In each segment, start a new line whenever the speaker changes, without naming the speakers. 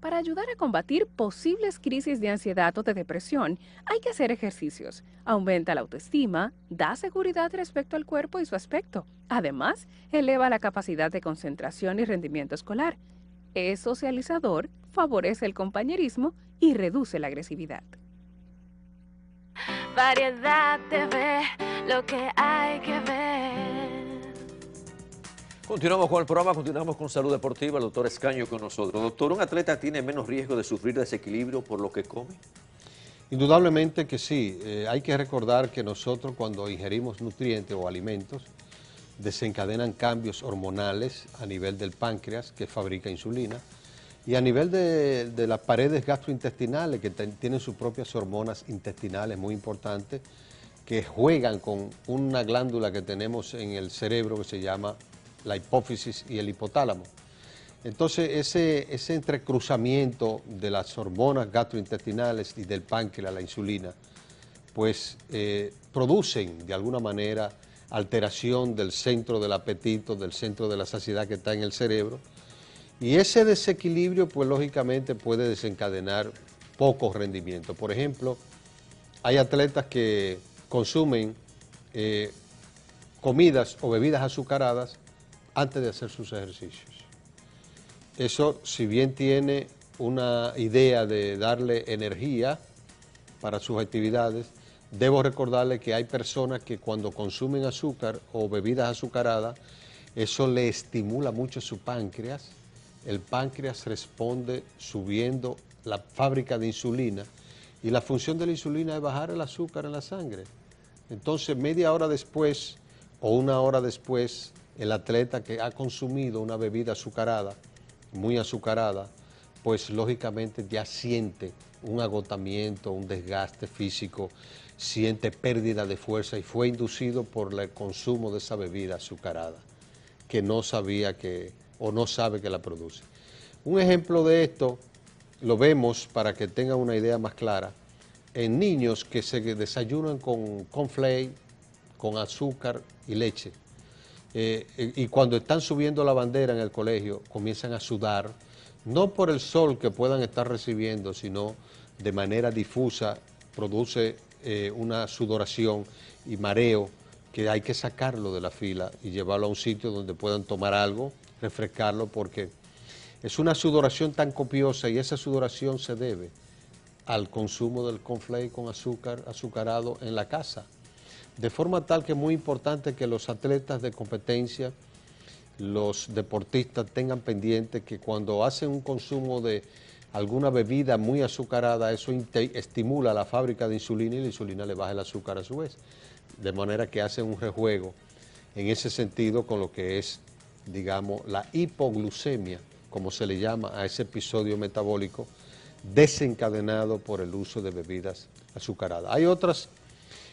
Para ayudar a combatir posibles crisis de ansiedad o de depresión, hay que hacer ejercicios. Aumenta la autoestima, da seguridad respecto al cuerpo y su aspecto. Además, eleva la capacidad de concentración y rendimiento escolar. Es socializador, favorece el compañerismo y reduce la agresividad.
Variedad TV, lo que hay que ver.
Continuamos con el programa, continuamos con Salud Deportiva, el doctor Escaño con nosotros. Doctor, ¿un atleta tiene menos riesgo de sufrir desequilibrio por lo que come?
Indudablemente que sí. Hay que recordar que nosotros cuando ingerimos nutrientes o alimentos desencadenan cambios hormonales a nivel del páncreas que fabrica insulina y a nivel de las paredes gastrointestinales que tienen sus propias hormonas intestinales muy importantes que juegan con una glándula que tenemos en el cerebro que se llama la hipófisis y el hipotálamo. Entonces, ese entrecruzamiento de las hormonas gastrointestinales y del páncreas, la insulina, pues producen de alguna manera alteración del centro del apetito, del centro de la saciedad que está en el cerebro. Y ese desequilibrio, pues lógicamente puede desencadenar poco rendimiento. Por ejemplo, hay atletas que consumen comidas o bebidas azucaradas antes de hacer sus ejercicios. Eso, si bien tiene una idea de darle energía para sus actividades, debo recordarle que hay personas que cuando consumen azúcar o bebidas azucaradas, eso le estimula mucho su páncreas. El páncreas responde subiendo la fábrica de insulina y la función de la insulina es bajar el azúcar en la sangre. Entonces, media hora después o una hora después, el atleta que ha consumido una bebida azucarada, muy azucarada, pues lógicamente ya siente un agotamiento, un desgaste físico, siente pérdida de fuerza y fue inducido por el consumo de esa bebida azucarada, que no sabía que, o no sabe que la produce. Un ejemplo de esto lo vemos para que tengan una idea más clara en niños que se desayunan con cornflakes, con azúcar y leche. Y cuando están subiendo la bandera en el colegio comienzan a sudar, no por el sol que puedan estar recibiendo, sino de manera difusa, produce una sudoración y mareo que hay que sacarlo de la fila y llevarlo a un sitio donde puedan tomar algo, refrescarlo, porque es una sudoración tan copiosa y esa sudoración se debe al consumo del cornflake con azúcar, azucarado en la casa. De forma tal que es muy importante que los atletas de competencia, los deportistas tengan pendiente que cuando hacen un consumo de alguna bebida muy azucarada, eso estimula la fábrica de insulina y la insulina le baja el azúcar a su vez. De manera que hacen un rejuego en ese sentido con lo que es, digamos, la hipoglucemia, como se le llama a ese episodio metabólico desencadenado por el uso de bebidas azucaradas. Hay otras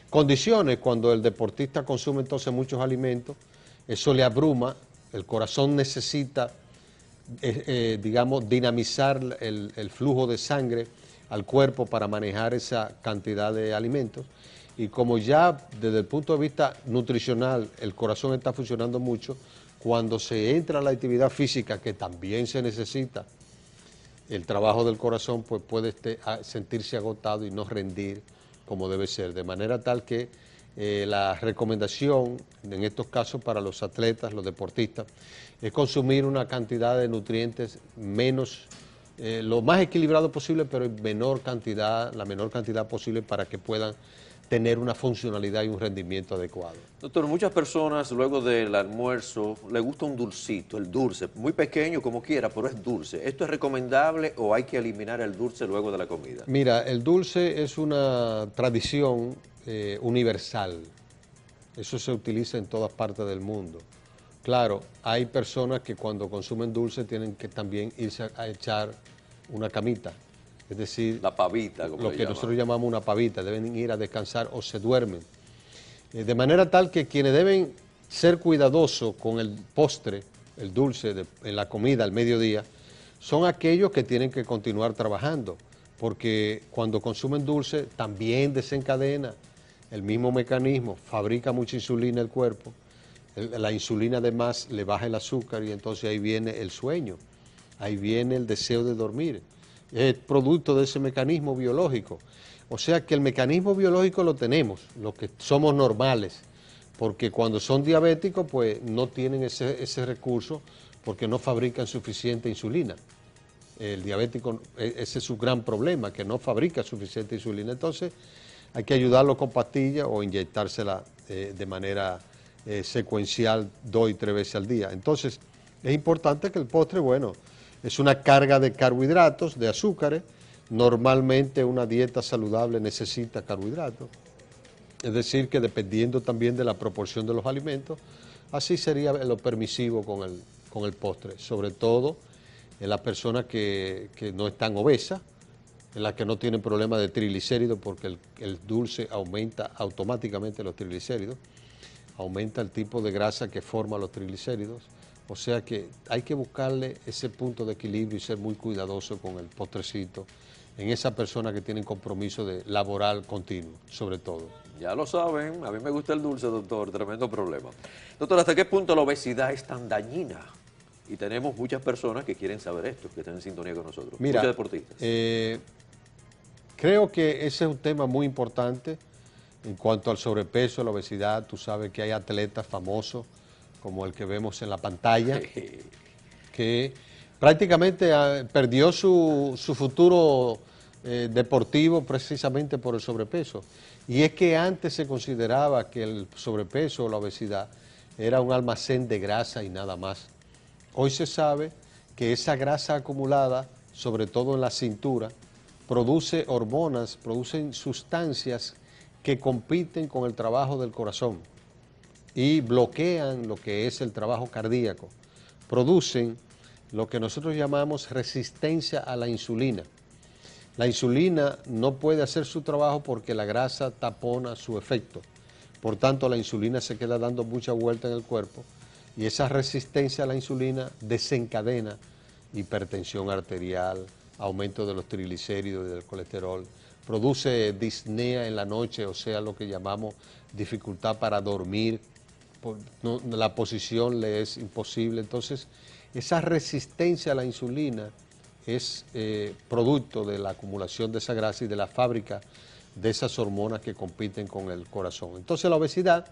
condiciones cuando el deportista consume entonces muchos alimentos, eso le abruma, el corazón necesita, digamos, dinamizar el flujo de sangre al cuerpo para manejar esa cantidad de alimentos. Y como ya desde el punto de vista nutricional el corazón está funcionando mucho, cuando se entra a la actividad física, que también se necesita el trabajo del corazón, pues puede sentirse agotado y no rendir como debe ser, de manera tal que la recomendación en estos casos para los atletas, los deportistas, es consumir una cantidad de nutrientes menos, lo más equilibrado posible, pero en menor cantidad, la menor cantidad posible para que puedan tener una funcionalidad y un rendimiento adecuado.
Doctor, muchas personas luego del almuerzo les gusta un dulcito, el dulce, muy pequeño como quiera, pero es dulce. ¿Esto es recomendable o hay que eliminar el dulce luego de la comida?
Mira, el dulce es una tradición universal. Eso se utiliza en todas partes del mundo. Claro, hay personas que cuando consumen dulce tienen que también irse a echar una camita. Es decir,
la pavita, como
lo que nosotros llamamos una pavita, deben ir a descansar o se duermen. De manera tal que quienes deben ser cuidadosos con el postre, el dulce en la comida al mediodía, son aquellos que tienen que continuar trabajando, porque cuando consumen dulce también desencadena el mismo mecanismo, fabrica mucha insulina el cuerpo, la insulina además le baja el azúcar y entonces ahí viene el sueño, ahí viene el deseo de dormir. es producto de ese mecanismo biológico. O sea que el mecanismo biológico lo tenemos, los que somos normales, porque cuando son diabéticos pues no tienen ese recurso porque no fabrican suficiente insulina. El diabético, ese es su gran problema, que no fabrica suficiente insulina. Entonces hay que ayudarlo con pastillas o inyectársela de manera secuencial 2 y 3 veces al día. Entonces es importante que el postre, bueno, es una carga de carbohidratos, de azúcares. Normalmente una dieta saludable necesita carbohidratos. Es decir, que dependiendo también de la proporción de los alimentos, así sería lo permisivo con el postre, sobre todo en las personas que no están obesas, en las que no tienen problema de triglicéridos, porque el dulce aumenta automáticamente los triglicéridos, aumenta el tipo de grasa que forma los triglicéridos, o sea que hay que buscarle ese punto de equilibrio y ser muy cuidadoso con el postrecito en esas personas que tienen compromiso laboral continuo, sobre todo.
Ya lo saben, a mí me gusta el dulce, doctor, tremendo problema. Doctor, ¿hasta qué punto la obesidad es tan dañina? Y tenemos muchas personas que quieren saber esto, que están en sintonía con nosotros.
Mira,
muchos deportistas.
Creo que ese es un tema muy importante en cuanto al sobrepeso, la obesidad. Tú sabes que hay atletas famosos, como el que vemos en la pantalla, que prácticamente perdió su futuro deportivo precisamente por el sobrepeso. Y es que antes se consideraba que el sobrepeso o la obesidad era un almacén de grasa y nada más. Hoy se sabe que esa grasa acumulada, sobre todo en la cintura, produce hormonas, producen sustancias que compiten con el trabajo del corazón y bloquean lo que es el trabajo cardíaco. Producen lo que nosotros llamamos resistencia a la insulina. La insulina no puede hacer su trabajo porque la grasa tapona su efecto. Por tanto, la insulina se queda dando mucha vuelta en el cuerpo y esa resistencia a la insulina desencadena hipertensión arterial, aumento de los triglicéridos y del colesterol, produce disnea en la noche, o sea, lo que llamamos dificultad para dormir, la posición le es imposible. Entonces, esa resistencia a la insulina es producto de la acumulación de esa grasa y de la fábrica de esas hormonas que compiten con el corazón. Entonces, la obesidad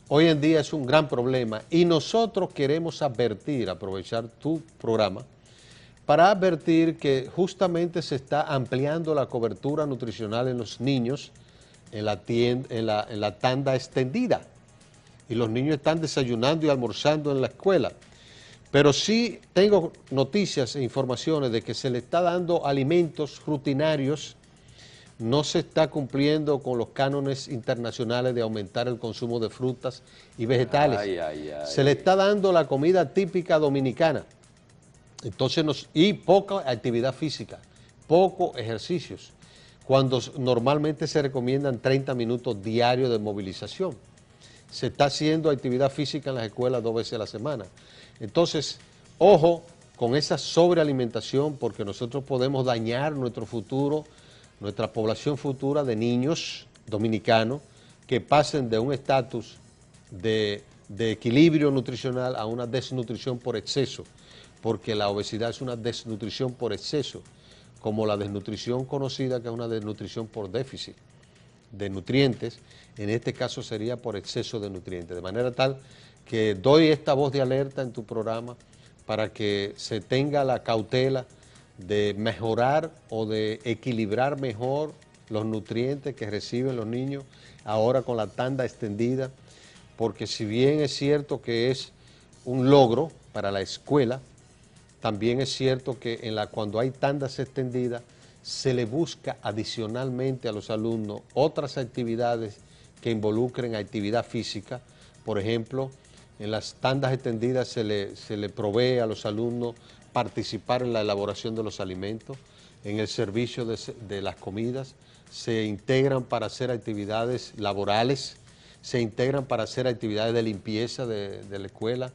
hoy en día es un gran problema y nosotros queremos advertir, aprovechar tu programa, para advertir que justamente se está ampliando la cobertura nutricional en los niños en la tanda extendida. Y los niños están desayunando y almorzando en la escuela. Pero sí tengo noticias e informaciones de que se le está dando alimentos rutinarios, no se está cumpliendo con los cánones internacionales de aumentar el consumo de frutas y vegetales. Se le está dando la comida típica dominicana. Entonces y poca actividad física, pocos ejercicios, cuando normalmente se recomiendan 30 minutos diarios de movilización. Se está haciendo actividad física en las escuelas 2 veces a la semana. Entonces, ojo con esa sobrealimentación porque nosotros podemos dañar nuestro futuro, nuestra población futura de niños dominicanos que pasen de un estatus de equilibrio nutricional a una desnutrición por exceso, porque la obesidad es una desnutrición por exceso, como la desnutrición conocida que es una desnutrición por déficit de nutrientes, en este caso sería por exceso de nutrientes, de manera tal que doy esta voz de alerta en tu programa para que se tenga la cautela de mejorar o de equilibrar mejor los nutrientes que reciben los niños ahora con la tanda extendida, porque si bien es cierto que es un logro para la escuela, también es cierto que cuando hay tandas extendidas se le busca adicionalmente a los alumnos otras actividades que involucren actividad física. Por ejemplo, en las tandas extendidas se le provee a los alumnos participar en la elaboración de los alimentos, en el servicio de las comidas, se integran para hacer actividades laborales, se integran para hacer actividades de limpieza de la escuela,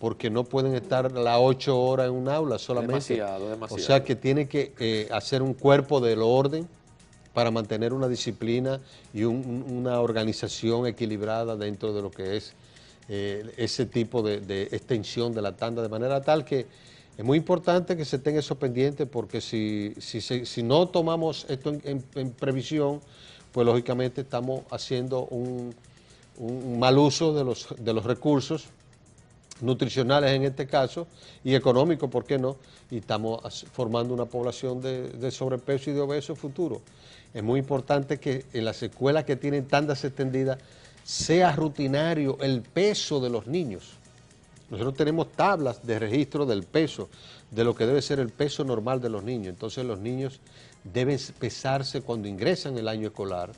porque no pueden estar las 8 horas en un aula solamente.
Demasiado.
O sea que tiene que hacer un cuerpo del orden para mantener una disciplina y una organización equilibrada dentro de lo que es ese tipo de extensión de la tanda, de manera tal que Es muy importante que se estén eso pendiente porque si no tomamos esto en previsión, pues lógicamente estamos haciendo un mal uso de los recursos nutricionales en este caso y económicos, ¿por qué no? Y estamos formando una población de sobrepeso y de obeso futuro. Es muy importante que en las escuelas que tienen tandas extendidas sea rutinario el peso de los niños. Nosotros tenemos tablas de registro del peso, de lo que debe ser el peso normal de los niños. Entonces los niños deben pesarse cuando ingresan el año escolar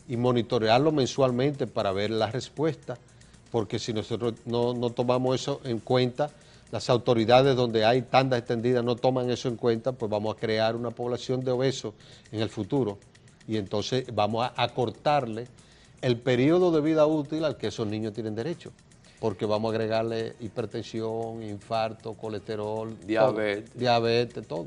y monitorearlo mensualmente para ver la respuesta, porque si nosotros no tomamos eso en cuenta, las autoridades donde hay tandas extendidas no toman eso en cuenta, pues vamos a crear una población de obesos en el futuro y entonces vamos a acortarle el periodo de vida útil al que esos niños tienen derecho, porque vamos a agregarle hipertensión, infarto, colesterol, diabetes, todo.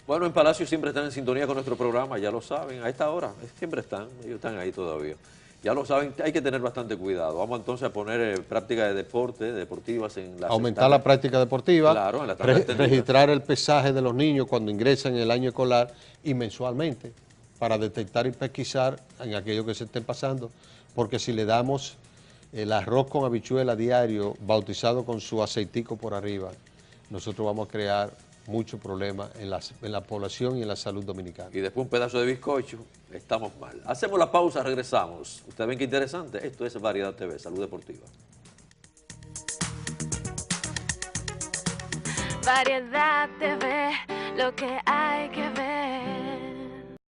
Bueno, en Palacio siempre están en sintonía con nuestro programa, ya lo saben, a esta hora siempre están, ellos están ahí todavía. Ya lo saben, hay que tener bastante cuidado. Vamos entonces a poner prácticas de deporte, deportivas en las...
Aumentar la práctica deportiva,
claro, en la
registrar el pesaje de los niños cuando ingresan en el año escolar y mensualmente para detectar y pesquisar en aquello que se estén pasando, porque si le damos el arroz con habichuela diario, bautizado con su aceitico por arriba, nosotros vamos a crear muchos problemas en la población y en la salud dominicana.
Y después un pedazo de bizcocho, estamos mal. Hacemos la pausa, regresamos. Ustedes ven qué interesante. Esto es Variedad TV, Salud Deportiva.
Variedad TV, lo que hay que ver.